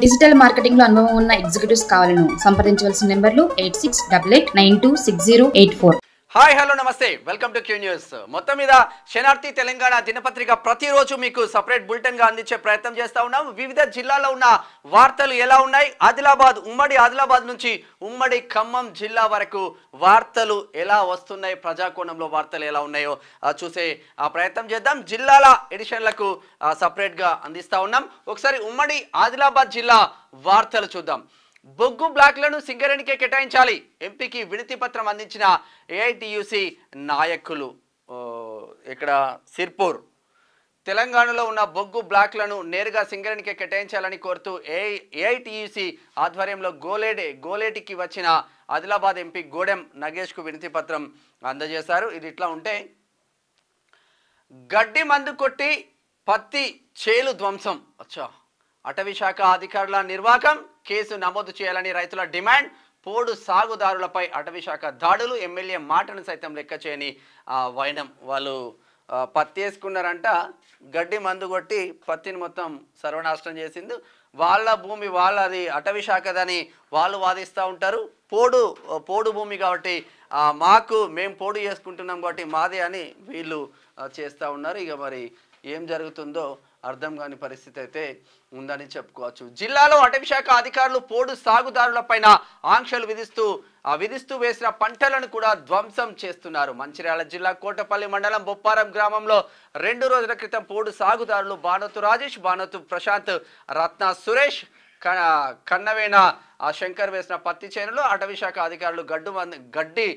Digital marketing లో అనుభవం ఉన్న ఎగ్జిక్యూటివ్స్ కావాలను సంప్రదించవలసిన నెంబర్లు 8688926084. హాయ్ హలో నమస్తే వెల్కమ్ టు క్యూ న్యూస్. మొత్తం మీద శనార్థి తెలంగాణ దినపత్రిక ప్రతిరోజు మీకు సపరేట్ బులెటిన్ గా అందించే ప్రయత్నం చేస్తా ఉన్నాం. వివిధ జిల్లాల్లో ఉన్న వార్తలు ఎలా ఉన్నాయి, ఉమ్మడి ఆదిలాబాద్ నుంచి ఉమ్మడి ఖమ్మం జిల్లా వరకు వార్తలు ఎలా వస్తున్నాయి, ప్రజాకోణంలో వార్తలు ఎలా ఉన్నాయో చూసే ప్రయత్నం చేద్దాం. జిల్లాల ఎడిషన్లకు సపరేట్ గా అందిస్తా ఉన్నాం. ఒకసారి ఉమ్మడి ఆదిలాబాద్ జిల్లా వార్తలు చూద్దాం. బొగ్గు బ్లాక్లను సింగరేణికే కేటాయించాలి, ఎంపీకి వినతి పత్రం అందించిన ఏఐటియుసి నాయకులు. ఇక్కడ సిర్పూర్ తెలంగాణలో ఉన్న బొగ్గు బ్లాక్లను నేరుగా సింగరేణికే కేటాయించాలని కోరుతూ ఏఐటియుసి ఆధ్వర్యంలో గోలేటికి వచ్చిన ఆదిలాబాద్ ఎంపీ గోడెం నగేష్కు వినతి పత్రం అందజేశారు. ఇది ఇట్లా ఉంటే, గడ్డి మందు కొట్టి పత్తి చేలు ధ్వంసం. అటవీ శాఖ అధికారుల నిర్వాకం, కేసు నమోదు చేయాలని రైతుల డిమాండ్. పోడు సాగుదారులపై అటవీ శాఖ దాడులు, ఎమ్మెల్యే మాటను సైతం లెక్క చేయని వైనం. వాళ్ళు పత్తి వేసుకున్నారంట, గడ్డి మందు కొట్టి పత్తిని మొత్తం సర్వనాశనం చేసింది. వాళ్ళ భూమి వాళ్ళది, అటవీ శాఖదని వాళ్ళు వాదిస్తూ ఉంటారు. పోడు భూమి కాబట్టి మేము పోడు చేసుకుంటున్నాం కాబట్టి మాదే అని వీళ్ళు చేస్తూ ఉన్నారు. ఇక మరి ఏం జరుగుతుందో అర్థం కాని పరిస్థితి అయితే ఉందని చెప్పుకోవచ్చు. జిల్లాలో అటవీ శాఖ అధికారులు పోడు సాగుదారులపైన ఆంక్షలు విధిస్తూ వేసిన పంటలను కూడా ధ్వంసం చేస్తున్నారు. మంచిర్యాల జిల్లా కోటపల్లి మండలం బొప్పారం గ్రామంలో 2 రోజుల క్రితం పోడు సాగుదారులు బానోతు రాజేష్, బానోతు ప్రశాంత్, రత్న సురేష్, కన్నవేన శంకర్ వేసిన పత్తి చేనులో అటవీ శాఖ అధికారులు గడ్డి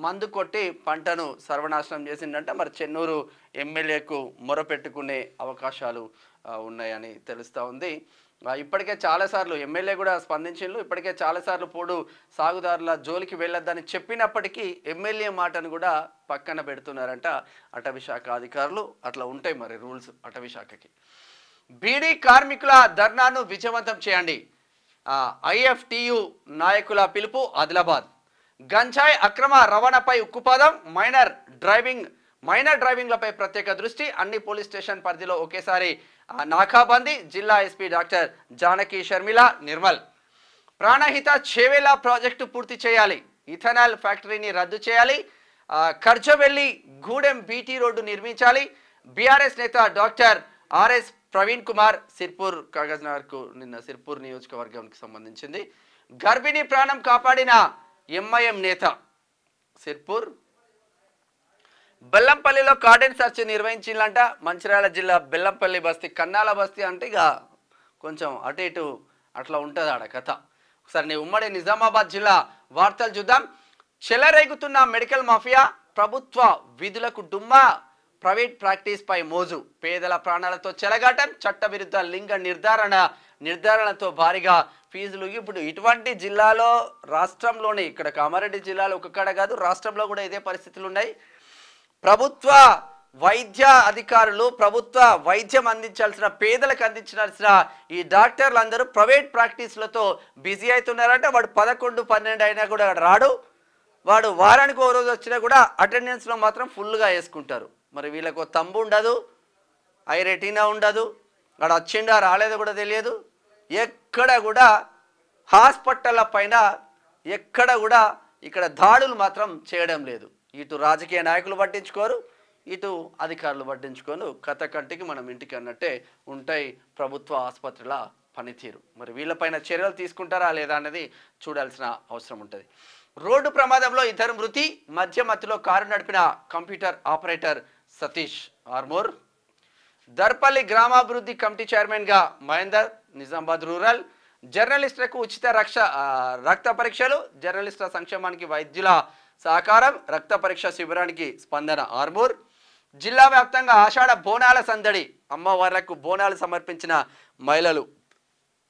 మందు కొట్టి పంటను సర్వనాశనం చేసిందంట. మరి చెన్నూరు ఎమ్మెల్యేకు మొరపెట్టుకునే అవకాశాలు ఉన్నాయని తెలుస్తూ ఉంది. ఇప్పటికే చాలాసార్లు ఎమ్మెల్యే కూడా స్పందించిండ్రు. ఇప్పటికే చాలాసార్లు పోడు సాగుదారుల జోలికి వెళ్ళొద్దని చెప్పినప్పటికీ ఎమ్మెల్యే మాటను కూడా పక్కన పెడుతున్నారంట అటవీ శాఖ అధికారులు. అట్లా ఉంటాయి మరి రూల్స్ అటవీ శాఖకి. బీడీ కార్మికుల ధర్నాను విజయవంతం చేయండి, ఐఎఫ్టియు నాయకుల పిలుపు. ఆదిలాబాద్ గంజాయి అక్రమ రవాణాపై ఉక్కుపాదం, మైనర్ డ్రైవింగ్లపై ప్రత్యేక దృష్టి. అన్ని పోలీస్ స్టేషన్ పరిధిలో ఒకేసారి నాకాబందీ. జిల్లా SP doctor Janaki Sharmila Nirmal. Pranahita Chevella project పూర్తి చేయాలి, ఇథనాల్ ఫ్యాక్టరీని రద్దు చేయాలి, ఖర్జవెల్లి గూడెం బీటీ రోడ్డు నిర్మించాలి. బీఆర్ఎస్ నేత డాక్టర్ ఆర్ఎస్ ప్రవీణ్ కుమార్ సిర్పూర్ కాగజ్నగర్కు నిన్న సిర్పూర్ నియోజకవర్గానికి సంబంధించింది. గర్భిణీ ప్రాణం కాపాడిన ఎంఐఎం నేత. సిర్పూర్ బెల్లంపల్లిలో కార్డెన్ సర్చ్ నిర్వహించిందంట. మంచిర్యాల జిల్లా బెల్లంపల్లి బస్తీ, కన్నాల బస్తీ అంటే ఇక కొంచెం అటు ఇటు అట్లా ఉంటుంది ఆడ కథ. ఒకసారి ఉమ్మడి నిజామాబాద్ జిల్లా వార్తలు చూద్దాం. చెలరేగుతున్న మెడికల్ మాఫియా, ప్రభుత్వ విధులకు డుమ్మా, ప్రైవేట్ ప్రాక్టీస్ పై మోజు, పేదల ప్రాణాలతో చెలగాటం, చట్టవిరుద్ధ లింగ నిర్ధారణతో భారీగా ఫీజులు. ఇప్పుడు ఇటువంటి జిల్లాలో రాష్ట్రంలోనే, ఇక్కడ కామారెడ్డి జిల్లాలో ఒక్కక్కడ కాదు రాష్ట్రంలో కూడా ఇదే పరిస్థితులు ఉన్నాయి. ప్రభుత్వ వైద్య అధికారులు, ప్రభుత్వ వైద్యం అందించాల్సిన, పేదలకు అందించాల్సిన ఈ డాక్టర్లు అందరూ ప్రైవేట్ ప్రాక్టీస్లతో బిజీ అవుతున్నారంటే. వాడు 11, 12 అయినా కూడా రాడు, వాడు వారానికి ఓ రోజు వచ్చినా కూడా అటెండెన్స్లో మాత్రం ఫుల్గా వేసుకుంటారు. మరి వీళ్ళకు తంబు ఉండదు, ఐ రెటీనా ఉండదు, వాడు వచ్చిండా రాలేదో కూడా తెలియదు. ఎక్కడ కూడా హాస్పిటళ్ళ పైన ఎక్కడ కూడా ఇక్కడ దాడులు మాత్రం చేయడం లేదు. ఇటు రాజకీయ నాయకులు పట్టించుకోరు, ఇటు అధికారులు పట్టించుకోరు. కథ కంటికి మనం ఇంటికి అన్నట్టే ఉంటాయి ప్రభుత్వ ఆసుపత్రుల పనితీరు. మరి వీళ్ళపైన చర్యలు తీసుకుంటారా లేదా అనేది చూడాల్సిన అవసరం ఉంటుంది. రోడ్డు ప్రమాదంలో 2 మృతి, మధ్యమత్తులో కారు నడిపిన కంప్యూటర్ ఆపరేటర్ సతీష్ ఆర్మూర్. దర్పల్లి గ్రామాభివృద్ధి కమిటీ చైర్మన్గా మహేందర్. నిజామాబాద్ రూరల్ జర్నలిస్టులకు ఉచిత రక్త పరీక్షలు, జర్నలిస్టుల సంక్షేమానికి వైద్యుల సహకారం, రక్త పరీక్ష శిబిరానికి స్పందన. ఆర్మూర్ జిల్లా వ్యాప్తంగా ఆషాఢ బోనాల సందడి, అమ్మవార్లకు బోనాలు సమర్పించిన మహిళలు.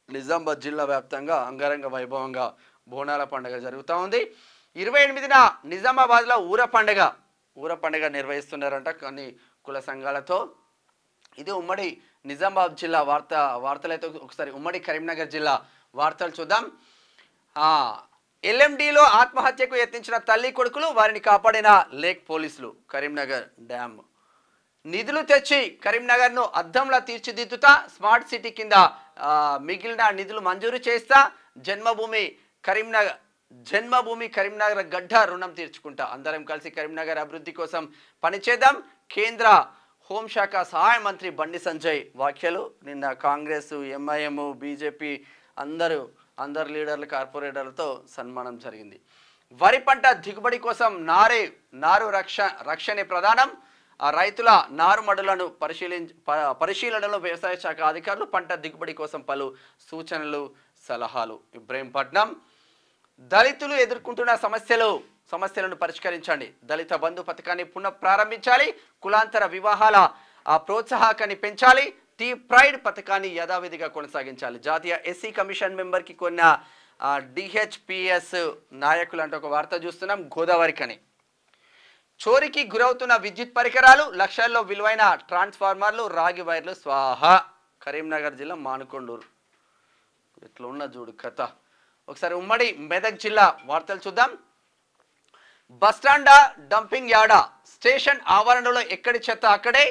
నిజామాబాద్ జిల్లా వ్యాప్తంగా అంగరంగ వైభవంగా బోనాల పండుగ జరుగుతూ ఉంది. 28న నిజామాబాద్లో ఊర పండుగ నిర్వహిస్తున్నారంట కొన్ని కుల సంఘాలతో. ఇది ఉమ్మడి నిజామాబాద్ జిల్లా వార్తలైతే ఒకసారి ఉమ్మడి కరీంనగర్ జిల్లా వార్తలు చూద్దాం. ఎల్ఎండిలో ఆత్మహత్యకు యత్నించిన తల్లి కొడుకులు, వారిని కాపాడిన లేక్ పోలీసులు. కరీంనగర్ డ్యామ్ నిధులు తెచ్చి కరీంనగర్ను అద్దంలా తీర్చిదిద్దుతా, స్మార్ట్ సిటీ కింద మిగిలిన నిధులు మంజూరు చేస్తా, జన్మభూమి కరీంనగర్ గడ్డ రుణం తీర్చుకుంటా, అందరం కలిసి కరీంనగర్ అభివృద్ధి కోసం పనిచేద్దాం. కేంద్ర హోంశాఖ సహాయ మంత్రి బండి సంజయ్ వ్యాఖ్యలు. నిన్న కాంగ్రెస్, ఎంఐఎం, బీజేపీ అందరు లీడర్లు, కార్పొరేటర్లతో సన్మానం జరిగింది. వరి పంట దిగుబడి కోసం నారు రక్షణే ప్రధానం. రైతుల నారుమడులను పరిశీలనలో వ్యవసాయ శాఖ అధికారులు. పంట దిగుబడి కోసం పలు సూచనలు, సలహాలు. ఇబ్రహీంపట్నం దళితులు ఎదుర్కొంటున్న సమస్యలను పరిష్కరించండి. దళిత బంధు పథకాన్ని పునఃప్రారంభించాలి. కులాంతర వివాహాల ప్రోత్సాహకాన్ని పెంచాలి. టీ ప్రైడ్ పథకాన్ని యథావిధిగా కొనసాగించాలి. జాతీయ ఎస్సీ కమిషన్ మెంబర్కి కొన్న డిహెచ్పిఎస్ నాయకులు అంటే ఒక వార్త చూస్తున్నాం. గోదావరికని చోరీకి గురవుతున్న విద్యుత్ పరికరాలు, లక్షల్లో విలువైన ట్రాన్స్ఫార్మర్లు, రాగి వైర్లు స్వాహ. కరీంనగర్ జిల్లా మానుకొండూరు. ఇట్లా ఉన్న చూడు కథ. ఒకసారి ఉమ్మడి మెదక్ జిల్లా వార్తలు చూద్దాం. బస్టాండా, డంపింగ్ యార్డా, స్టేషన్ ఆవరణలో ఎక్కడి చెత్త అక్కడే.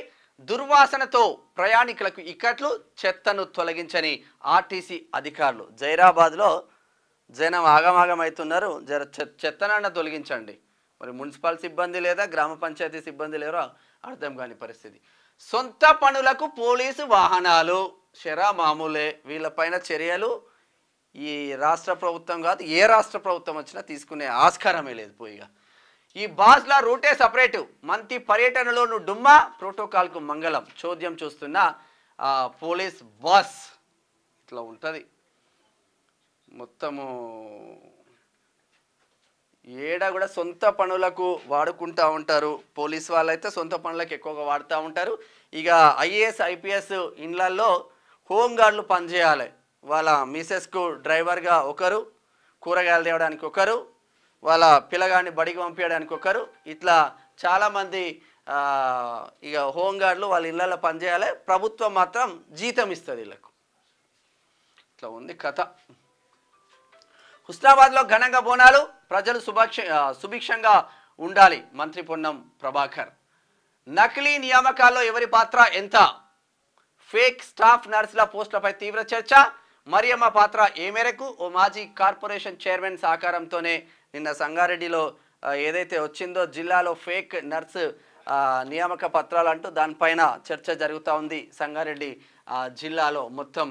దుర్వాసనతో ప్రయాణికులకు ఇక్కట్లు. చెత్తను తొలగించని ఆర్టీసీ అధికారులు. జైరాబాద్లో జనం ఆగమాగం అవుతున్నారు. చెత్తనన్న తొలగించండి. మరి మున్సిపల్ సిబ్బంది లేదా గ్రామ పంచాయతీ సిబ్బంది లేరో అర్థం కాని పరిస్థితి. సొంత పనులకు పోలీసు వాహనాలు షరా మామూలే. వీళ్ళపైన చర్యలు ఈ రాష్ట్ర ప్రభుత్వం కాదు, ఏ రాష్ట్ర ప్రభుత్వం వచ్చినా తీసుకునే ఆస్కారమే లేదు. పోయిగా ఈ బాస్ల రూటే సపరేటు. మంత్రి పర్యటనలోను డుమ్మా, ప్రోటోకాల్కు మంగళం. చోద్యం చూస్తున్న పోలీస్ బాస్. ఇట్లా ఉంటుంది మొత్తము. ఏడా కూడా సొంత పనులకు వాడుకుంటూ ఉంటారు. పోలీస్ వాళ్ళైతే సొంత పనులకు ఎక్కువగా వాడుతూ ఉంటారు. ఇక ఐఏఎస్, ఐపీఎస్ ఇండ్లల్లో హోంగార్డులు పనిచేయాలి. వాళ్ళ మిసెస్కు డ్రైవర్గా ఒకరు, కూరగాయలు తేవడానికి ఒకరు, వాళ్ళ పిల్లగాడిని బడికి పంపించడానికి ఒకరు, ఇట్లా చాలామంది ఇక హోంగార్డులు వాళ్ళ ఇళ్ళల్లో పనిచేయాలి. ప్రభుత్వం మాత్రం జీతం ఇస్తుంది వీళ్ళకు. ఇట్లా ఉంది కథ. హుస్నాబాద్లో ఘనంగా బోనాలు. ప్రజలు సుభిక్షంగా ఉండాలి. మంత్రి పొన్నం ప్రభాకర్. నకిలీ నియామకాల్లో ఎవరి పాత్ర ఎంత? ఫేక్ స్టాఫ్ నర్సుల పోస్టులపై తీవ్ర చర్చ. మరియమ్మ పాత్ర ఏ మేరకు? ఓ మాజీ కార్పొరేషన్ చైర్మన్ సహకారంతోనే నిన్న సంగారెడ్డిలో ఏదైతే వచ్చిందో జిల్లాలో ఫేక్ నర్సు నియామక పత్రాలు అంటూ దానిపైన చర్చ జరుగుతూ ఉంది. సంగారెడ్డి జిల్లాలో మొత్తం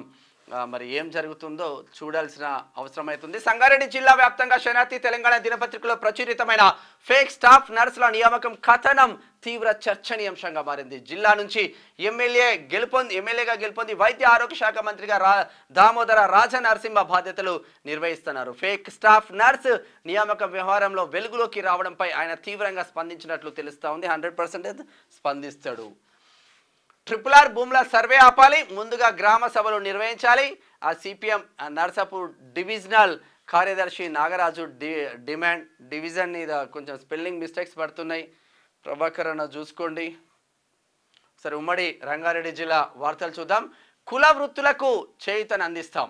మరి ఏం జరుగుతుందో చూడాల్సిన అవసరం అవుతుంది. సంగారెడ్డి జిల్లా వ్యాప్తంగా శనార్థి తెలంగాణ దినపత్రికలో ప్రచురితమైన ఫేక్ స్టాఫ్ నర్సుల నియామకం కథనం తీవ్ర చర్చనీయాంశంగా మారింది. జిల్లా నుంచి ఎమ్మెల్యేగా గెలుపొంది వైద్య ఆరోగ్య శాఖ మంత్రిగా దామోదర రాజనరసింహ బాధ్యతలు నిర్వహిస్తున్నారు. ఫేక్ స్టాఫ్ నర్స్ నియామక వ్యవహారంలో వెలుగులోకి రావడంపై ఆయన తీవ్రంగా స్పందించినట్లు తెలుస్తా ఉంది. 100% స్పందిస్తాడు. RRR భూముల సర్వే ఆపాలి. ముందుగా గ్రామ సభలు నిర్వహించాలి. ఆ సిపిఎం నర్సాపూర్ డివిజనల్ కార్యదర్శి నాగరాజు డివిజన్ మీద కొంచెం స్పెల్లింగ్ మిస్టేక్స్ పడుతున్నాయి. ప్రభాకర్ అన్న చూసుకోండి. సరే, ఉమ్మడి రంగారెడ్డి జిల్లా వార్తలు చూద్దాం. కుల వృత్తులకు చేయూతను అందిస్తాం.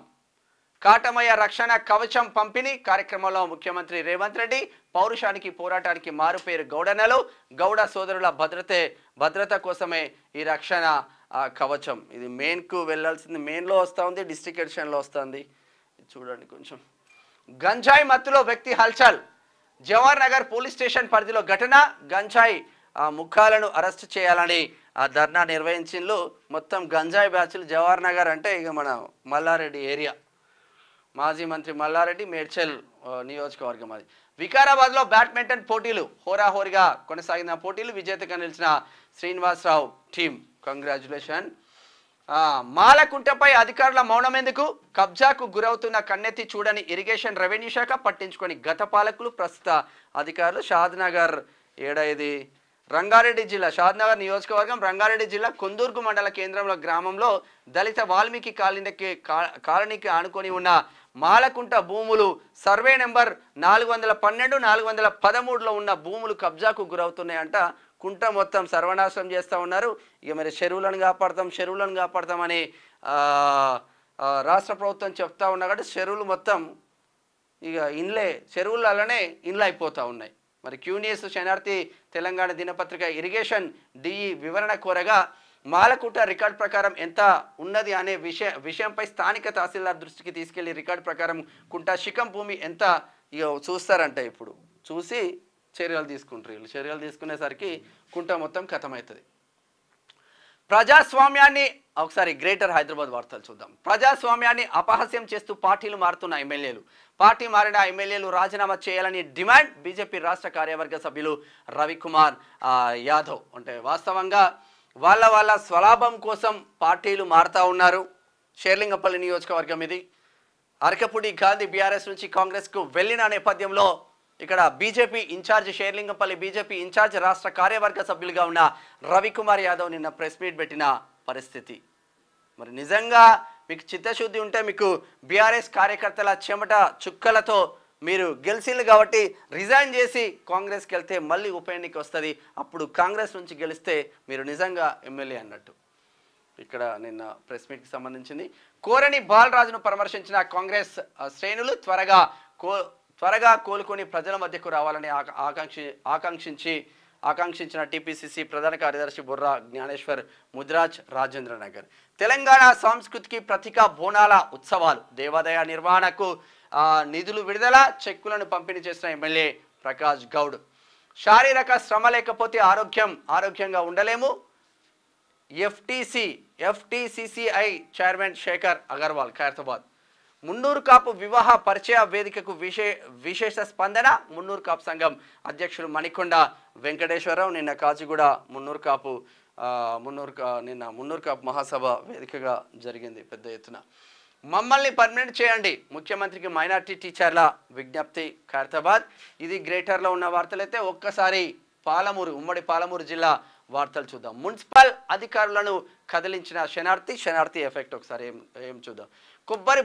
కాటమయ్య రక్షణ కవచం పంపిణీ కార్యక్రమంలో ముఖ్యమంత్రి రేవంత్ రెడ్డి. పౌరుషానికి పోరాటానికి మారుపేరు గౌడనలు. గౌడ సోదరుల భద్రత కోసమే ఈ రక్షణ కవచం. ఇది మెయిన్కు వెళ్ళాల్సింది. మెయిన్లో వస్తూ ఉంది, డిస్ట్రిక్ట్ ఎడిషన్లో వస్తుంది. చూడండి కొంచెం. గంజాయి మత్తులో వ్యక్తి హల్చల్. జవహర్ నగర్ పోలీస్ స్టేషన్ పరిధిలో ఘటన. గంజాయి ముఖాలను అరెస్ట్ చేయాలని ధర్నా నిర్వహించిండ్రు. మొత్తం గంజాయి బ్యాచ్లు. జవహర్ నగర్ అంటే ఇక మన మల్లారెడ్డి ఏరియా. మాజీ మంత్రి మల్లారెడ్డి మేడ్చల్ నియోజకవర్గం అది. వికారాబాద్లో బ్యాడ్మింటన్ పోటీలు హోరాహోరీగా కొనసాగిన పోటీలు. విజేతగా నిలిచిన శ్రీనివాసరావు టీం కంగ్రాచులేషన్. మాలకుంటపై అధికారుల మౌనం ఎందుకు? కబ్జాకు గురవుతున్న కన్నెత్తి చూడని ఇరిగేషన్ రెవెన్యూ శాఖ, పట్టించుకొని గత పాలకులు, ప్రస్తుత అధికారులు. షాద్నగర్ ఏడాది రంగారెడ్డి జిల్లా షాద్నగర్ నియోజకవర్గం రంగారెడ్డి జిల్లా కొందూర్గు మండల కేంద్రంలో గ్రామంలో దళిత వాల్మీకి కాలనీకి ఆనుకొని ఉన్న మాలకుంట భూములు సర్వే నెంబర్ 412, 413లో ఉన్న భూములు కబ్జాకు గురవుతున్నాయంట. కుంట మొత్తం సర్వనాశనం చేస్తూ ఉన్నారు. ఇక మరి చెరువులను కాపాడతామని రాష్ట్ర ప్రభుత్వం చెప్తా ఉన్నా కాబట్టి చెరువులు మొత్తం ఇక చెరువులలోనే ఇండ్లు అయిపోతూ ఉన్నాయి. మరి క్యూనియస్ శనార్థి తెలంగాణ దినపత్రిక ఇరిగేషన్ డిఈ వివరణ కోరగా మాలకూట రికార్డ్ ప్రకారం ఎంత ఉన్నది అనే విషయంపై స్థానిక తహసీల్దార్ దృష్టికి తీసుకెళ్లి రికార్డ్ ప్రకారం కుంట శిఖం భూమి ఎంత చూస్తారంట. ఇప్పుడు చూసి చర్యలు తీసుకుంటారు. వీళ్ళు చర్యలు తీసుకునేసరికి కుంట మొత్తం ఖతమవుతుంది. ప్రజాస్వామ్యాన్ని ఒకసారి గ్రేటర్ హైదరాబాద్ వార్తలు చూద్దాం. ప్రజాస్వామ్యాన్ని అపహాస్యం చేస్తూ పార్టీలు మారుతున్న ఎమ్మెల్యేలు. పార్టీ మారిన ఎమ్మెల్యేలు రాజీనామా చేయాలని డిమాండ్. బీజేపీ రాష్ట్ర కార్యవర్గ సభ్యులు రవికుమార్ యాదవ్. అంటే వాస్తవంగా వాళ్ళ స్వలాభం కోసం పార్టీలు మారుతూ ఉన్నారు. షేర్లింగపల్లి నియోజకవర్గం ఇది. అరకపూడి గాంధీ బీఆర్ఎస్ నుంచి కాంగ్రెస్కు వెళ్ళిన నేపథ్యంలో ఇక్కడ BJP in-charge Serilingampally BJP in-charge రాష్ట్ర కార్యవర్గ సభ్యులుగా ఉన్న రవికుమార్ యాదవ్ నిన్న ప్రెస్ మీట్ పెట్టిన పరిస్థితి. మరి నిజంగా మీకు చిత్తశుద్ధి ఉంటే మీకు బీఆర్ఎస్ కార్యకర్తల చెమట చుక్కలతో మీరు గెలిచిండ్రు కాబట్టి రిజైన్ చేసి కాంగ్రెస్కి వెళ్తే మళ్ళీ ఉప ఎన్నిక వస్తుంది. అప్పుడు కాంగ్రెస్ నుంచి గెలిస్తే మీరు నిజంగా ఎమ్మెల్యే అన్నట్టు. ఇక్కడ నిన్న ప్రెస్ మీట్కి సంబంధించింది. కోరని బాలరాజును పరామర్శించిన కాంగ్రెస్ శ్రేణులు త్వరగా కోలుకొని ప్రజల మధ్యకు రావాలని ఆకాంక్షించిన టీపీసీసీ ప్రధాన కార్యదర్శి బుర్రా జ్ఞానేశ్వర్ ముద్రాజ్ రాజేంద్ర నగర్. తెలంగాణ సంస్కృతికి ప్రతీక బోనాల ఉత్సవాలు. దేవాదాయ నిర్వహణకు నిధులు విడుదల, చెక్కులను పంపిణీ చేసిన ఎమ్మెల్యే ప్రకాష్ గౌడ్. శారీరక శ్రమ లేకపోతే ఆరోగ్యంగా ఉండలేము. FTCCI chairman Shekhar Agarwal Khairatabad. మున్నూరు కాపు వివాహ పరిచయ వేదికకు విశేష స్పందన. మున్నూరు కాపు సంఘం అధ్యక్షులు మణికొండ వెంకటేశ్వరరావు నిన్న కాచిగూడ మున్నూరు కాపు మహాసభ వేదికగా జరిగింది పెద్ద ఎత్తున. మమ్మల్ని పర్మనెంట్ చేయండి, ముఖ్యమంత్రికి మైనార్టీ టీచర్ల విజ్ఞప్తి ఖైరతాబాద్. ఇది గ్రేటర్లో ఉన్న వార్తలైతే ఒక్కసారి ఉమ్మడి పాలమూరు జిల్లా వార్తలు చూద్దాం. మున్సిపల్ అధికారులను కదిలించిన శనార్థి ఎఫెక్ట్ ఒకసారి ఏం చూద్దాం. కొబ్బరి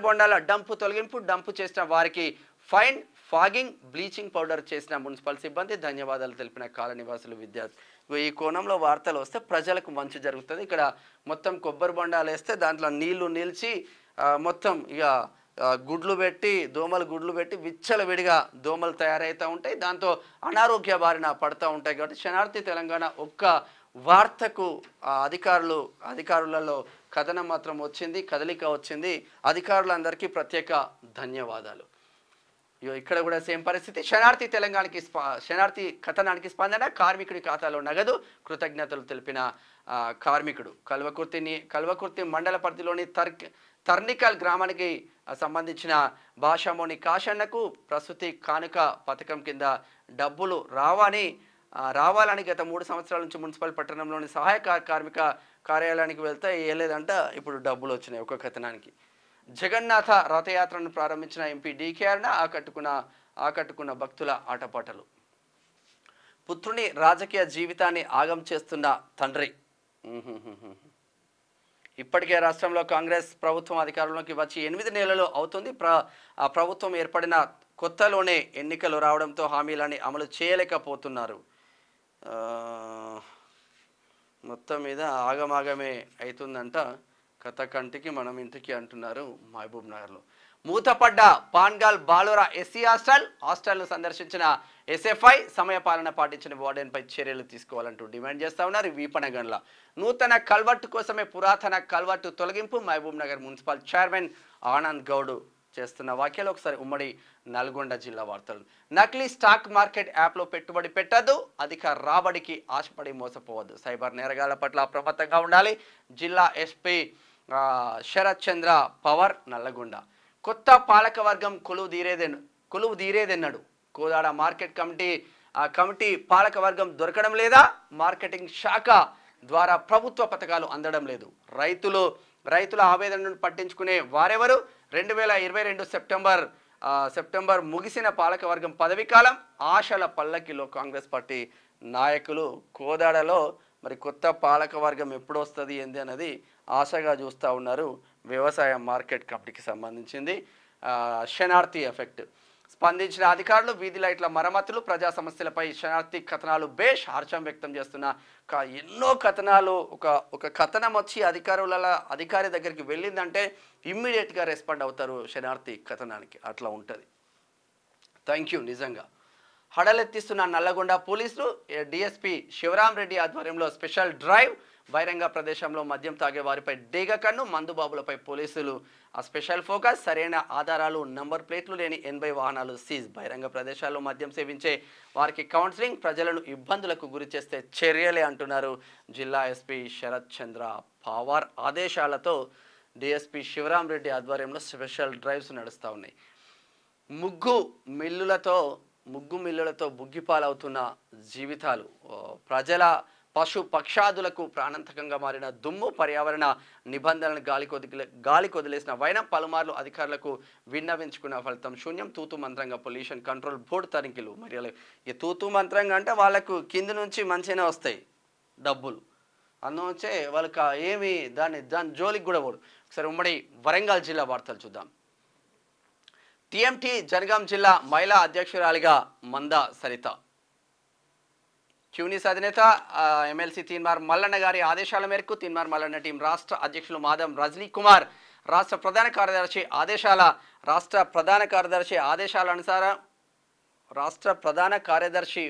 బొండాల డంపు తొలగింపు. డంపు చేసిన వారికి ఫైన్, ఫాగింగ్, బ్లీచింగ్ పౌడర్ చేసిన మున్సిపల్ సిబ్బంది ధన్యవాదాలు తెలిపిన కాలనీ వాసులు, విద్యార్థులు. ఈ కోణంలో వార్తలు వస్తే ప్రజలకు మంచి జరుగుతుంది. ఇక్కడ మొత్తం కొబ్బరి బొండాలు వేస్తే దాంట్లో నీళ్లు నిలిచి మొత్తం ఇక దోమలు గుడ్లు పెట్టి విచ్చలవిడిగా దోమలు తయారవుతూ ఉంటాయి. దాంతో అనారోగ్య బారిన పడుతూ ఉంటాయి. కాబట్టి శనార్థి తెలంగాణ ఒక్క వార్తకు అధికారులలో కథనం మాత్రం వచ్చింది, కదలిక వచ్చింది. అధికారులందరికీ ప్రత్యేక ధన్యవాదాలు. ఇక్కడ కూడా సేమ్ పరిస్థితి. శనార్థి కథనానికి స్పందన. కార్మికుడి ఖాతాలో నగదు. కృతజ్ఞతలు తెలిపిన కార్మికుడు. కల్వకుర్తి మండల పరిధిలోని తర్నికల్ గ్రామానికి సంబంధించిన భాషామోని కాశన్నకు ప్రసూతి కానుక పథకం కింద డబ్బులు రావాలని గత 3 సంవత్సరాల నుంచి మున్సిపల్ పట్టణంలోని సహాయక కార్మిక కార్యాలయానికి వెళ్తే ఏలేదంట. ఇప్పుడు డబ్బులు వచ్చినాయి ఒక కథనానికి. జగన్నాథ రథయాత్రను ప్రారంభించిన ఎంపీ డీకేఆర్న ఆకట్టుకున్న భక్తుల ఆటపాటలు. పుత్రుని రాజకీయ జీవితాన్ని ఆగం చేస్తున్న తండ్రి. ఇప్పటికే రాష్ట్రంలో కాంగ్రెస్ ప్రభుత్వం అధికారంలోకి వచ్చి 8 నెలలు అవుతుంది. ఆ ప్రభుత్వం ఏర్పడిన కొత్తలోనే ఎన్నికలు రావడంతో హామీలని అమలు చేయలేకపోతున్నారు. మొత్తం మీద ఆగమాగమే అవుతుందంట. కథ కంటికి మనం ఇంటికి అంటున్నారు మహబూబ్ నగర్లో. మూతపడ్డ పాన్గాల్ బాలుర ఎస్సీ హాస్టల్ను సందర్శించిన ఎస్ఎఫ్ఐ సమయపాలన పాటించిన వార్డెన్పై చర్యలు తీసుకోవాలంటూ డిమాండ్ చేస్తా ఉన్నారు. వీపనగండ్ల నూతన కల్వర్టు కోసమే పురాతన కల్వర్టు తొలగింపు. మహబూబ్ నగర్ మున్సిపల్ చైర్మన్ ఆనంద్ గౌడ్ చేస్తున్న వ్యాఖ్యలు. ఒకసారి ఉమ్మడి నల్గొండ జిల్లా వార్తలు. నకిలీ స్టాక్ మార్కెట్ యాప్లో పెట్టుబడి పెట్టద్దు, అధిక రాబడికి ఆశపడి మోసపోవద్దు. సైబర్ నేరగాళ్ల పట్ల అప్రమత్తంగా ఉండాలి. జిల్లా ఎస్పీ శరత్ చంద్ర పవర్ నల్లగొండ. కొత్త పాలకవర్గం కొలువు తీరేదెన్నడు. కోదాడ మార్కెట్ కమిటీ పాలకవర్గం దొరకడం లేదా. మార్కెటింగ్ శాఖ ద్వారా ప్రభుత్వ పథకాలు అందడం లేదు. రైతుల ఆవేదనను పట్టించుకునే వారెవరు. 2022 సెప్టెంబర్ ముగిసిన పాలకవర్గం పదవీకాలం. ఆశల పల్లకిలో కాంగ్రెస్ పార్టీ నాయకులు. కోదాడలో మరి కొత్త పాలకవర్గం ఎప్పుడు వస్తుంది ఏంది అన్నది ఆశగా చూస్తూ ఉన్నారు. వ్యవసాయ మార్కెట్ కమిటీకి సంబంధించింది. శనార్థి ఎఫెక్ట్. స్పందించిన అధికారులు. వీధి లైట్ల మరమ్మతులు. ప్రజా సమస్యలపై శనార్థి కథనాలు బేష్ హర్షం వ్యక్తం చేస్తున్న ఎన్నో కథనాలు. ఒక కథనం వచ్చి అధికారి దగ్గరికి వెళ్ళిందంటే ఇమ్మీడియట్గా రెస్పాండ్ అవుతారు శనార్థి కథనానికి. అట్లా ఉంటుంది. థ్యాంక్ యూ నిజంగా. హడలెత్తిస్తున్న నల్లగొండ పోలీసులు. డిఎస్పీ శివరాం రెడ్డి ఆధ్వర్యంలో స్పెషల్ డ్రైవ్. బహిరంగ ప్రదేశంలో మద్యం తాగే వారిపై డేగ కన్ను. మందుబాబులపై పోలీసులు ఆ స్పెషల్ ఫోకస్. సరైన ఆధారాలు, నంబర్ ప్లేట్లు లేని 80 వాహనాలు సీజ్. బహిరంగ ప్రదేశాల్లో మద్యం సేవించే వారికి కౌన్సిలింగ్. ప్రజలను ఇబ్బందులకు గురి చేస్తే చర్యలే అంటున్నారు జిల్లా ఎస్పీ శరత్ చంద్ర పవార్ ఆదేశాలతో డిఎస్పీ శివరాం రెడ్డి ఆధ్వర్యంలో స్పెషల్ డ్రైవ్స్ నడుస్తూ ఉన్నాయి. ముగ్గు మిల్లులతో బుగ్గిపాలవుతున్న జీవితాలు. ప్రజల పశు పక్షాదులకు ప్రాణాంతకంగా మారిన దుమ్ము. పర్యావరణ నిబంధనలను గాలి కొదిలేసిన వైనం. పలుమార్లు అధికారులకు విన్నవించుకున్న ఫలితం శూన్యం. తూతు మంత్రంగా పొల్యూషన్ కంట్రోల్ బోర్డు తనిఖీలు. మరి ఈ తూతు మంత్రంగా అంటే వాళ్ళకు కింది నుంచి మంచిగానే వస్తాయి డబ్బులు, అందువచ్చే వాళ్ళకి ఏమి దాని జోలికి కూడా పోడు. ఒకసారి ఉమ్మడి వరంగల్ జిల్లా వార్తలు చూద్దాం. టీఎంటీ జనగాం జిల్లా మహిళా అధ్యక్షురాలిగా మందా సరిత. క్యూనిస్ అధినేత ఎమ్మెల్సీ తీన్మార్ మల్లన్న గారి ఆదేశాల మేరకు తీన్మార్ మల్లన్న టీం రాష్ట్ర అధ్యక్షులు మాధం రజనీ కుమార్, రాష్ట్ర ప్రధాన కార్యదర్శి ఆదేశాలనుసారం రాష్ట్ర ప్రధాన కార్యదర్శి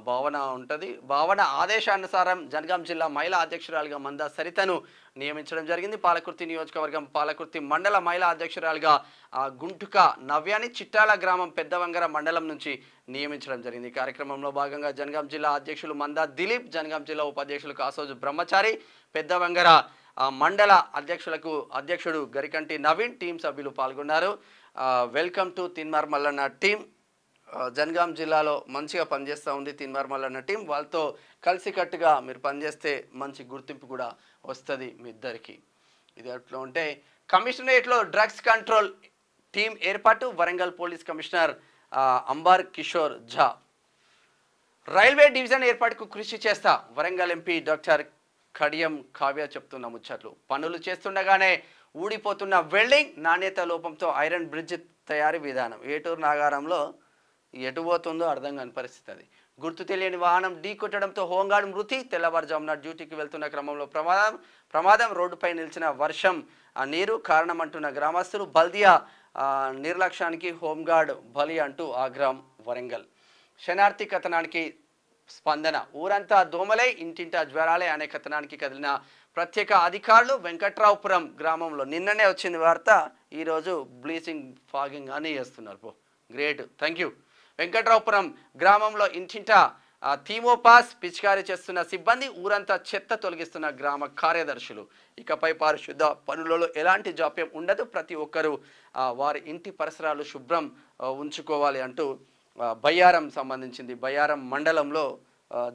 భావన ఉంటుంది. భావన ఆదేశానుసారం జనగాం జిల్లా మహిళా అధ్యక్షురాలిగా మందా సరితను నియమించడం జరిగింది. పాలకుర్తి నియోజకవర్గం పాలకుర్తి మండల మహిళా అధ్యక్షురాలిగా గుంటుక నవ్యాని చిట్టాల గ్రామం పెద్దవంగర మండలం నుంచి నియమించడం జరిగింది. ఈ కార్యక్రమంలో భాగంగా జనగాం జిల్లా అధ్యక్షులు మందా దిలీప్, జనగాం జిల్లా ఉపాధ్యక్షులు కాసోజు బ్రహ్మచారి, పెద్దవంగర మండల అధ్యక్షుడు గరికంటి నవీన్, టీం సభ్యులు పాల్గొన్నారు. Welcome to Teenmaar Mallanna team. Jangaon జిల్లాలో మంచిగా పనిచేస్తూ ఉంది తీన్మార్ మల్లన్న టీం. వాళ్ళతో కలిసికట్టుగా మీరు పనిచేస్తే మంచి గుర్తింపు కూడా వస్తుంది మీ ఇద్దరికి. ఇది అట్లా ఉంటే కమిషనరేట్లో డ్రగ్స్ కంట్రోల్ టీం ఏర్పాటు. వరంగల్ పోలీస్ కమిషనర్ అంబార్ కిషోర్ ఝా. రైల్వే డివిజన్ ఏర్పాటుకు కృషి చేస్తా. వరంగల్ ఎంపీ డాక్టర్ కడియం కావ్య చెప్తున్న ముచ్చట్లు. పనులు చేస్తుండగానే ఊడిపోతున్న వెల్డింగ్. నాణ్యత లోపంతో ఐరన్ బ్రిడ్జ్ తయారీ విధానం. ఏటూరు నాగారంలో ఎటు పోతుందో అర్థం కాని పరిస్థితి. అది గుర్తు తెలియని వాహనం ఢీ కొట్టడంతో హోంగార్డ్ మృతి. తెల్లవారుజామున డ్యూటీకి వెళ్తున్న క్రమంలో ప్రమాదం. రోడ్డుపై నిలిచిన వర్షం నీరు కారణమంటున్న గ్రామస్తులు. బల్దియా నిర్లక్ష్యానికి హోంగార్డ్ బలి అంటూ ఆగ్రహం. వరంగల్ శనార్థి కథనానికి స్పందన. ఊరంతా దోమలే, ఇంటింటా జ్వరాలే అనే కథనానికి కదిలిన ప్రత్యేక అధికారులు. వెంకట్రావుపురం గ్రామంలో నిన్ననే వచ్చింది వార్త, ఈరోజు బ్లీచింగ్ ఫాగింగ్ అని చేస్తున్నారు. Great, thank you. వెంకట్రావుపురం గ్రామంలో ఇంటింటా థీమోపాస్ పిచికారీ చేస్తున్న సిబ్బంది. ఊరంతా చెత్త తొలగిస్తున్న గ్రామ కార్యదర్శులు. ఇకపై పారిశుద్ధ పనులలో ఎలాంటి జాప్యం ఉండదు. ప్రతి ఒక్కరూ వారి ఇంటి పరిసరాలు శుభ్రం ఉంచుకోవాలి అంటూ బయ్యారం సంబంధించింది. బయ్యారం మండలంలో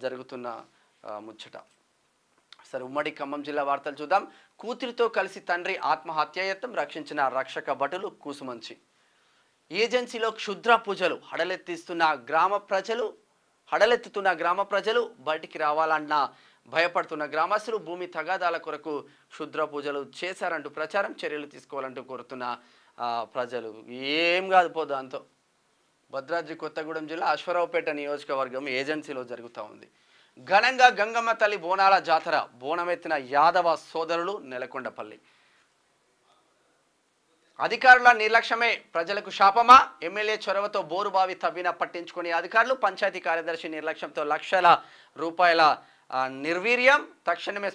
జరుగుతున్న ముచ్చట. సరే, ఉమ్మడి ఖమ్మం జిల్లా వార్తలు చూద్దాం. కూతురితో కలిసి తండ్రి ఆత్మహత్యాయత్నం. రక్షించిన రక్షక భటులు కూసుమంచి. ఏజెన్సీలో క్షుద్ర పూజలు. హడలెత్తుతున్న గ్రామ ప్రజలు బయటికి రావాలన్నా భయపడుతున్న గ్రామస్తులు. భూమి తగాదాల కొరకు క్షుద్ర పూజలు చేశారంటూ ప్రచారం. చర్యలు తీసుకోవాలంటూ కోరుతున్న ప్రజలు. ఏం కాదు పో దాంతో. భద్రాద్రి కొత్తగూడెం జిల్లా అశ్వరావుపేట నియోజకవర్గం ఏజెన్సీలో జరుగుతూ ఉంది. ఘనంగా గంగమ్మ తల్లి బోనాల జాతర. బోనమెత్తిన యాదవ సోదరులు. నెలకొండపల్లి. అధికారుల నిర్లక్ష్యమే ప్రజలకు శాపమా. ఎమ్మెల్యే చొరవతో బోరుబావి తవ్విన పట్టించుకునే అధికారులు. పంచాయతీ కార్యదర్శి నిర్లక్ష్యంతో లక్షల రూపాయల నిర్వీర్యం. తక్షణమే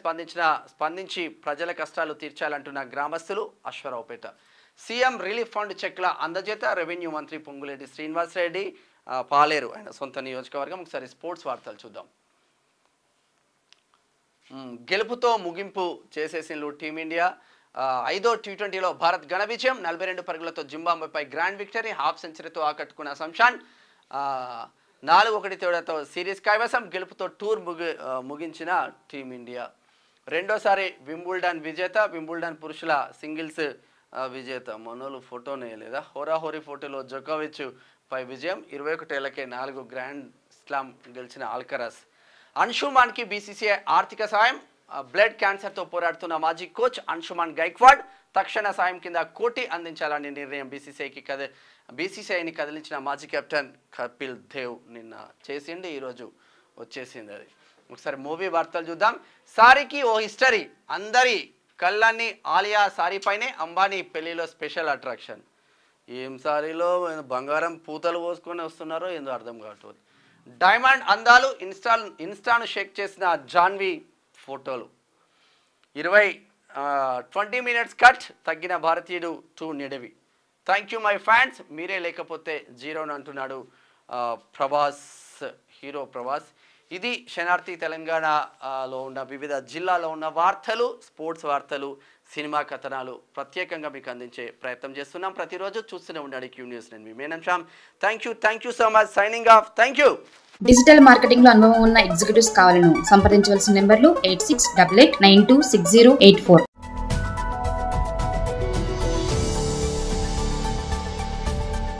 స్పందించి ప్రజల కష్టాలు తీర్చాలంటున్న గ్రామస్తులు. Aswaraopeta. CM relief fund చెక్ల అందజేత. Revenue మంత్రి పొంగులేటి శ్రీనివాసరెడ్డి పాలేరు ఆయన సొంత నియోజకవర్గం. ఒకసారి స్పోర్ట్స్ వార్తలు చూద్దాం. గెలుపుతో ముగింపు చేసేసిండ్రు టీమిండియా. 5వ టీ20లో భారత్ ఘన విజయం. 42 పరుగులతో జింబాబ్వేపై గ్రాండ్ విక్టరీ. హాఫ్ సెంచరీతో ఆకట్టుకున్న శంషాన్. 4-1 తేడాతో సిరీస్ కైవసం. గెలుపుతో టూర్ ముగించిన టీమిండియా. రెండోసారి వింబుల్డన్ విజేత. వింబుల్డన్ పురుషుల సింగిల్స్ విజేత. మనోలు ఫోటోనే లేదా. హోరాహోరీ ఫోటోలో జోకోవిచ్ పై విజయం. 21 ఏళ్లకే 4 గ్రాండ్ స్లామ్ గెలిచిన ఆల్కరాస్. అంశుమాన్కి బీసీసీఐ ఆర్థిక సాయం. బ్లడ్ క్యాన్సర్తో పోరాడుతున్న మాజీ కోచ్ అంశుమాన్ గైక్వాడ్. తక్షణ సాయం కింద 1 కోటి అందించాలని నిర్ణయం. బీసీసీఐని కదిలించిన మాజీ కెప్టెన్ కపిల్ దేవ్ నిన్న చేసిండి, ఈరోజు వచ్చేసింది అది. ఒకసారి మూవీ వార్తలు చూద్దాం. సారీకి ఓ హిస్టరీ. అందరి కళ్ళన్నీ ఆలియా సారీ పైనే. అంబానీ పెళ్లిలో స్పెషల్ అట్రాక్షన్. ఏం సారీలో బంగారం పూతలు పోసుకొని వస్తున్నారో ఏందో అర్థం కావట్లేదు. డైమండ్ అందాలు ఇన్స్టాను షేక్ చేసిన జాన్వి ఫోటోలు. 20 మినిట్స్ కట్ తగ్గిన భారతీయుడు 2 నిడివి. థ్యాంక్ యూ మై ఫ్యాన్స్, మీరే లేకపోతే జీరోని అంటున్నాడు ప్రభాస్, హీరో ప్రభాస్. ఇది శనార్థి తెలంగాణలో ఉన్న వివిధ జిల్లాలో ఉన్న వార్తలు, స్పోర్ట్స్ వార్తలు, సినిమా కథనాలు ప్రత్యేకంగా మీకు అందించే ప్రయత్నం చేస్తున్నాం. ప్రతిరోజు చూస్తూనే ఉండండి క్యూ న్యూస్. నేను మీ Menon Shyam. Thank you so much. Signing off. Thank you. Digital marketing లో అనుభవం ఉన్న ఎగ్జిక్యూటివ్స్ కావాలను సంప్రదించవలసిన నెంబర్లు 8688926084.